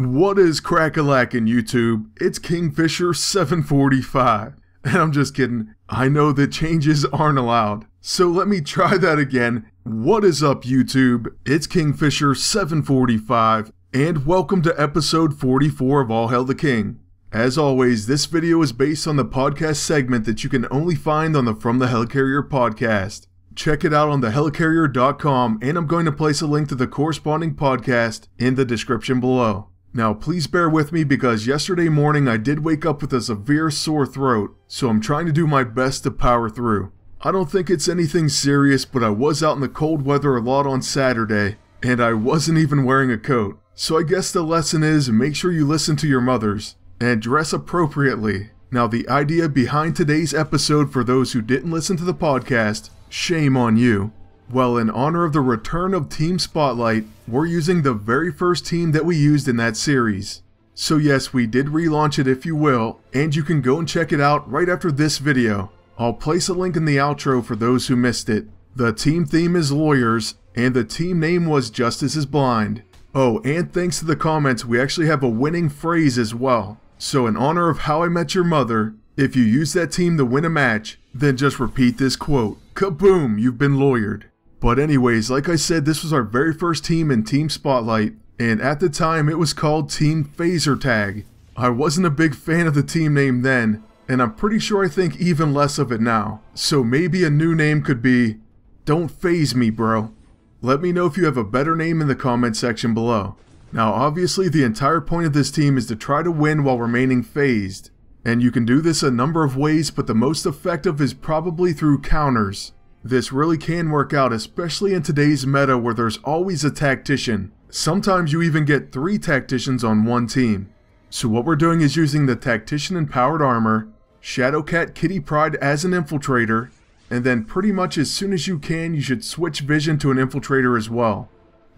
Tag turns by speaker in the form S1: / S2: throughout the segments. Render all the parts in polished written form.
S1: What is crack-a-lackin' YouTube? It's Kingfisher745. And I'm just kidding. I know that changes aren't allowed. So let me try that again. What is up, YouTube? It's Kingfisher745, and welcome to episode 44 of All Hail the King. As always, this video is based on the podcast segment that you can only find on the From the Helicarrier podcast. Check it out on thehelicarrier.com, and I'm going to place a link to the corresponding podcast in the description below. Now please bear with me because yesterday morning I did wake up with a severe sore throat, so I'm trying to do my best to power through. I don't think it's anything serious, but I was out in the cold weather a lot on Saturday, and I wasn't even wearing a coat. So I guess the lesson is make sure you listen to your mothers, and dress appropriately. Now the idea behind today's episode, for those who didn't listen to the podcast, shame on you. Well, in honor of the return of Team Spotlight, we're using the very first team that we used in that series. So yes, we did relaunch it if you will, and you can go and check it out right after this video. I'll place a link in the outro for those who missed it. The team theme is lawyers, and the team name was Justice is Blind. Oh, and thanks to the comments, we actually have a winning phrase as well. So in honor of How I Met Your Mother, if you use that team to win a match, then just repeat this quote. Kaboom, you've been lawyered. But anyways, like I said, this was our very first team in Team Spotlight, and at the time it was called Team Phaser Tag. I wasn't a big fan of the team name then, and I'm pretty sure I think even less of it now. So maybe a new name could be, Don't Phase Me Bro. Let me know if you have a better name in the comment section below. Now obviously the entire point of this team is to try to win while remaining phased. And you can do this a number of ways, but the most effective is probably through counters. This really can work out, especially in today's meta where there's always a tactician. Sometimes you even get 3 tacticians on one team. So what we're doing is using the Tactician in Powered Armor, Shadowcat Kitty Pryde as an Infiltrator, and then pretty much as soon as you can, you should switch Vision to an Infiltrator as well.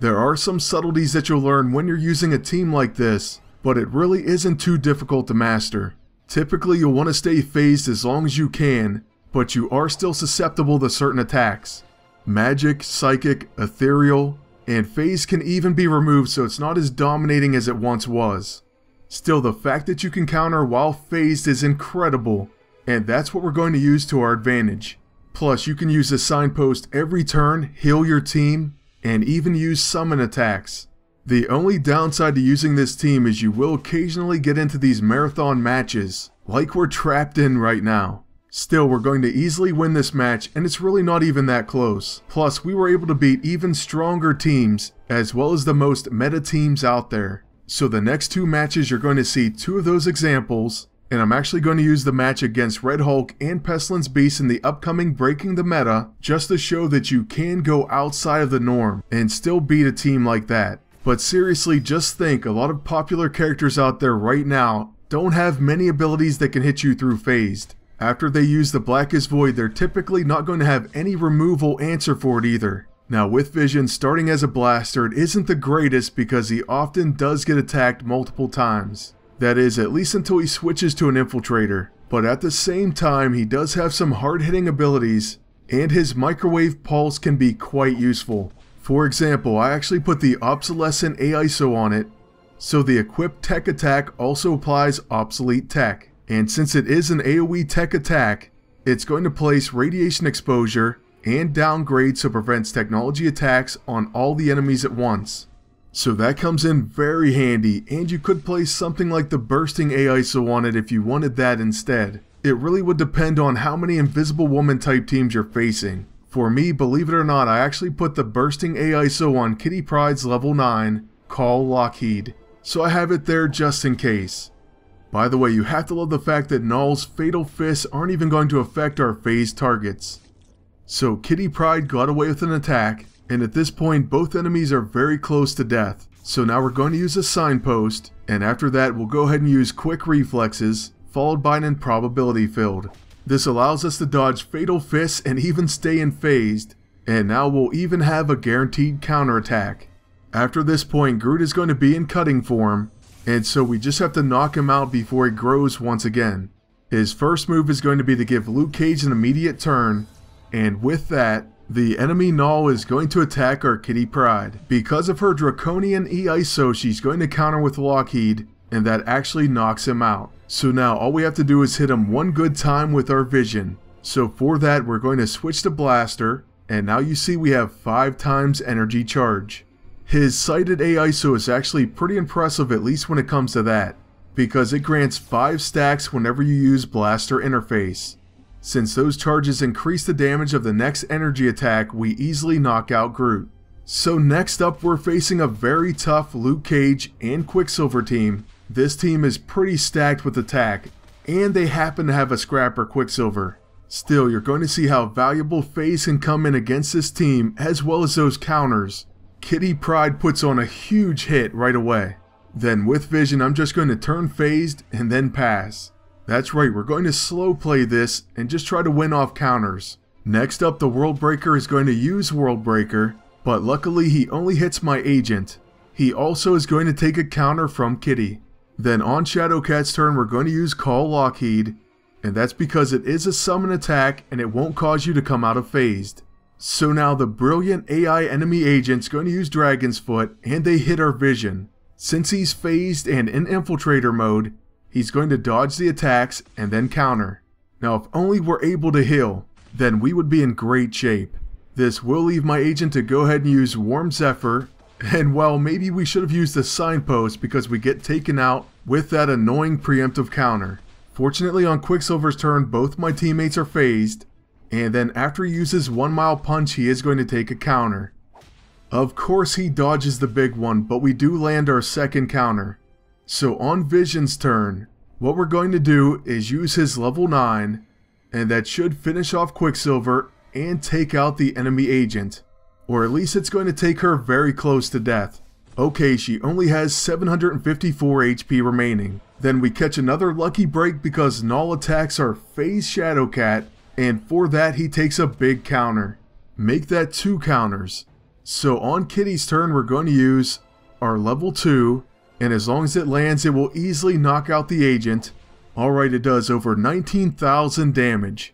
S1: There are some subtleties that you'll learn when you're using a team like this, but it really isn't too difficult to master. Typically you'll want to stay phased as long as you can, but you are still susceptible to certain attacks. Magic, Psychic, Ethereal, and Phase can even be removed, so it's not as dominating as it once was. Still, the fact that you can counter while phased is incredible, and that's what we're going to use to our advantage. Plus, you can use the signpost every turn, heal your team, and even use summon attacks. The only downside to using this team is you will occasionally get into these marathon matches, like we're trapped in right now. Still, we're going to easily win this match, and it's really not even that close. Plus, we were able to beat even stronger teams, as well as the most meta teams out there. So the next 2 matches you're going to see 2 of those examples, and I'm actually going to use the match against Red Hulk and Pestilence Beast in the upcoming Breaking the Meta, just to show that you can go outside of the norm, and still beat a team like that. But seriously, just think, a lot of popular characters out there right now don't have many abilities that can hit you through phased. After they use the Blackest Void, they're typically not going to have any removal answer for it either. Now with Vision starting as a blaster, it isn't the greatest because he often does get attacked multiple times. That is, at least until he switches to an Infiltrator. But at the same time, he does have some hard-hitting abilities, and his Microwave Pulse can be quite useful. For example, I actually put the Obsolescent AISO on it, so the equipped tech attack also applies obsolete tech. And since it is an AoE tech attack, it's going to place radiation exposure and downgrade so it prevents technology attacks on all the enemies at once. So that comes in very handy, and you could place something like the Bursting AISO on it if you wanted that instead. It really would depend on how many Invisible Woman type teams you're facing. For me, believe it or not, I actually put the Bursting AISO on Kitty Pryde's level 9, Call Lockheed. So I have it there just in case. By the way, you have to love the fact that Null's Fatal Fists aren't even going to affect our phased targets. So Kitty Pryde got away with an attack, and at this point both enemies are very close to death. So now we're going to use a signpost, and after that we'll go ahead and use Quick Reflexes, followed by an Improbability Field. This allows us to dodge Fatal Fists and even stay in phased, and now we'll even have a guaranteed counterattack. After this point, Groot is going to be in cutting form, and so we just have to knock him out before he grows once again. His first move is going to be to give Luke Cage an immediate turn, and with that, The enemy Null is going to attack our Kitty Pryde. Because of her draconian E-ISO, she's going to counter with Lockheed, and that actually knocks him out. So now all we have to do is hit him one good time with our vision. So for that we're going to switch to Blaster, and now you see we have 5 times energy charge. His sighted E-ISO is actually pretty impressive, at least when it comes to that, because it grants 5 stacks whenever you use Blaster Interface. Since those charges increase the damage of the next energy attack, we easily knock out Groot. So next up we're facing a very tough Luke Cage and Quicksilver team. This team is pretty stacked with attack, and they happen to have a scrapper Quicksilver. Still, you're going to see how valuable phase can come in against this team, as well as those counters. Kitty Pryde puts on a huge hit right away. Then with vision I'm just going to turn phased and then pass. That's right, we're going to slow play this and just try to win off counters. Next up, the World Breaker is going to use World Breaker, but luckily he only hits my agent. He also is going to take a counter from Kitty. Then on Shadowcat's turn we're going to use Call Lockheed, and that's because it is a summon attack and it won't cause you to come out of phased. So now the brilliant AI enemy agent's going to use Dragon's Foot, and they hit our vision. Since he's phased and in infiltrator mode, he's going to dodge the attacks and then counter. Now if only we're able to heal, then we would be in great shape. This will leave my agent to go ahead and use Warm Zephyr, and well, maybe we should have used the Signpost because we get taken out with that annoying preemptive counter. Fortunately on Quicksilver's turn both my teammates are phased, and then after he uses 1 Mile Punch he is going to take a counter. Of course he dodges the big one, but we do land our second counter. So on Vision's turn, what we're going to do is use his level 9, and that should finish off Quicksilver and take out the enemy agent. Or at least it's going to take her very close to death. Okay, she only has 754 HP remaining. Then we catch another lucky break because Null attacks our phase Shadowcat, and for that he takes a big counter. Make that 2 counters. So on Kitty's turn we're going to use our level 2, and as long as it lands it will easily knock out the agent. Alright, it does over 19,000 damage.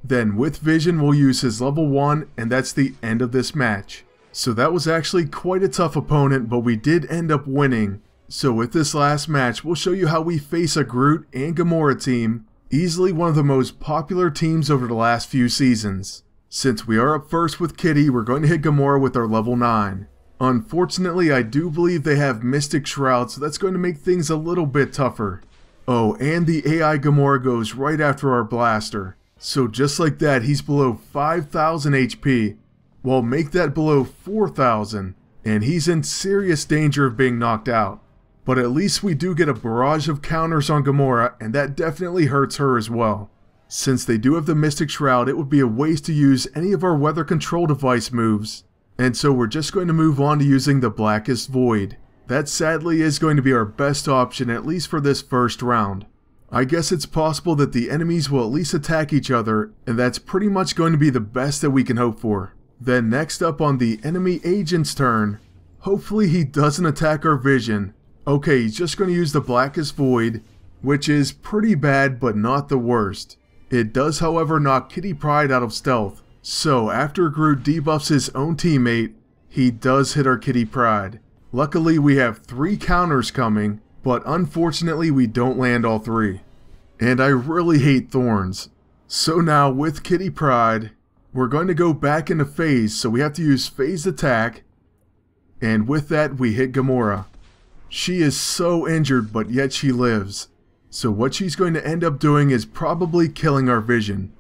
S1: Then with vision we'll use his level 1, and that's the end of this match. So that was actually quite a tough opponent, but we did end up winning. So with this last match we'll show you how we face a Groot and Gamora team, easily one of the most popular teams over the last few seasons. Since we are up first with Kitty, we're going to hit Gamora with our level 9. Unfortunately I do believe they have Mystic Shroud, so that's going to make things a little bit tougher. Oh, and the AI Gamora goes right after our blaster. So just like that he's below 5,000 HP. Well, make that below 4,000, and he's in serious danger of being knocked out. But at least we do get a barrage of counters on Gamora, and that definitely hurts her as well. Since they do have the Mystic Shroud, it would be a waste to use any of our weather control device moves. And so we're just going to move on to using the Blackest Void. That sadly is going to be our best option, at least for this first round. I guess it's possible that the enemies will at least attack each other, and that's pretty much going to be the best that we can hope for. Then next up on the enemy agent's turn, hopefully he doesn't attack our vision. Okay, he's just going to use the Blackest Void, which is pretty bad but not the worst. It does however knock Kitty Pryde out of stealth, so after Groot debuffs his own teammate, he does hit our Kitty Pryde. Luckily we have 3 counters coming, but unfortunately we don't land all 3. And I really hate thorns. So now with Kitty Pryde, we're going to go back into phase, so we have to use phased attack, and with that we hit Gamora. She is so injured, but yet she lives. So what she's going to end up doing is probably killing our vision.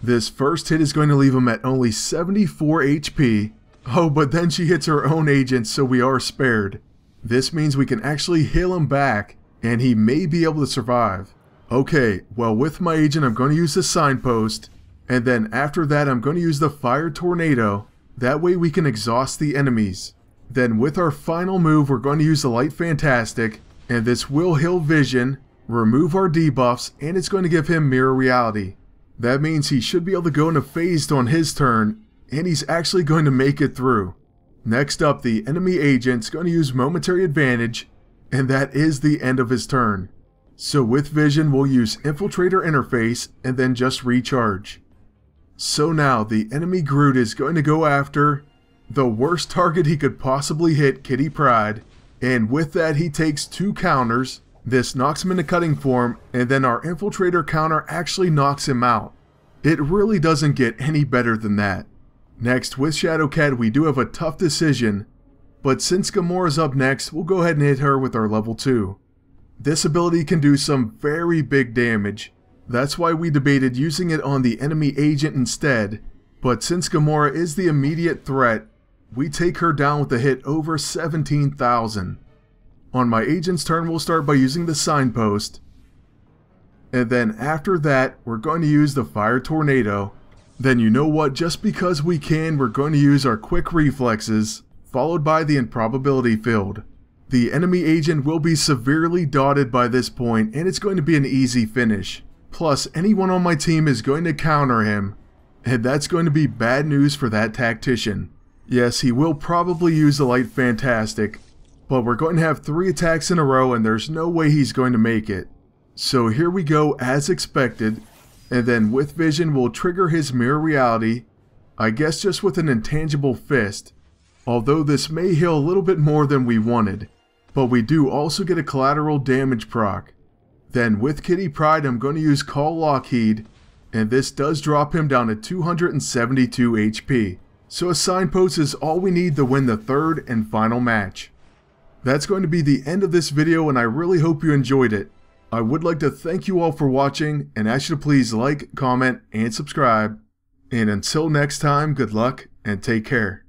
S1: This first hit is going to leave him at only 74 HP. Oh, but then she hits her own agent, so we are spared. This means we can actually heal him back, and he may be able to survive. Okay, well with my agent I'm going to use the Signpost, and then after that I'm going to use the Fire Tornado. That way we can exhaust the enemies. Then with our final move we're going to use the Light Fantastic, and this will heal Vision, remove our debuffs, and it's going to give him Mirror Reality. That means he should be able to go into phased on his turn, and he's actually going to make it through. Next up, the enemy agent's going to use Momentary Advantage, and that is the end of his turn. So with Vision we'll use Infiltrator Interface and then just recharge. So now the enemy Groot is going to go after the worst target he could possibly hit, Kitty Pryde, and with that he takes 2 counters. This knocks him into cutting form, and then our infiltrator counter actually knocks him out. It really doesn't get any better than that. Next, with Shadowcat, we do have a tough decision, but since Gamora's up next, we'll go ahead and hit her with our level 2. This ability can do some very big damage. That's why we debated using it on the enemy agent instead, but since Gamora is the immediate threat, we take her down with a hit over 17,000. On my agent's turn, we'll start by using the signpost, and then after that, we're going to use the fire tornado. Then you know what, just because we can, we're going to use our quick reflexes, followed by the improbability field. The enemy agent will be severely dotted by this point, and it's going to be an easy finish. Plus, anyone on my team is going to counter him, and that's going to be bad news for that tactician. Yes, he will probably use the light fantastic, but we're going to have 3 attacks in a row and there's no way he's going to make it. So here we go as expected, and then with vision we'll trigger his mirror reality, I guess just with an intangible fist, although this may heal a little bit more than we wanted, but we do also get a collateral damage proc. Then with Kitty Pryde I'm going to use Call Lockheed, and this does drop him down to 272 HP. So a signpost is all we need to win the 3rd and final match. That's going to be the end of this video, and I really hope you enjoyed it. I would like to thank you all for watching and ask you to please like, comment, and subscribe. And until next time, good luck and take care.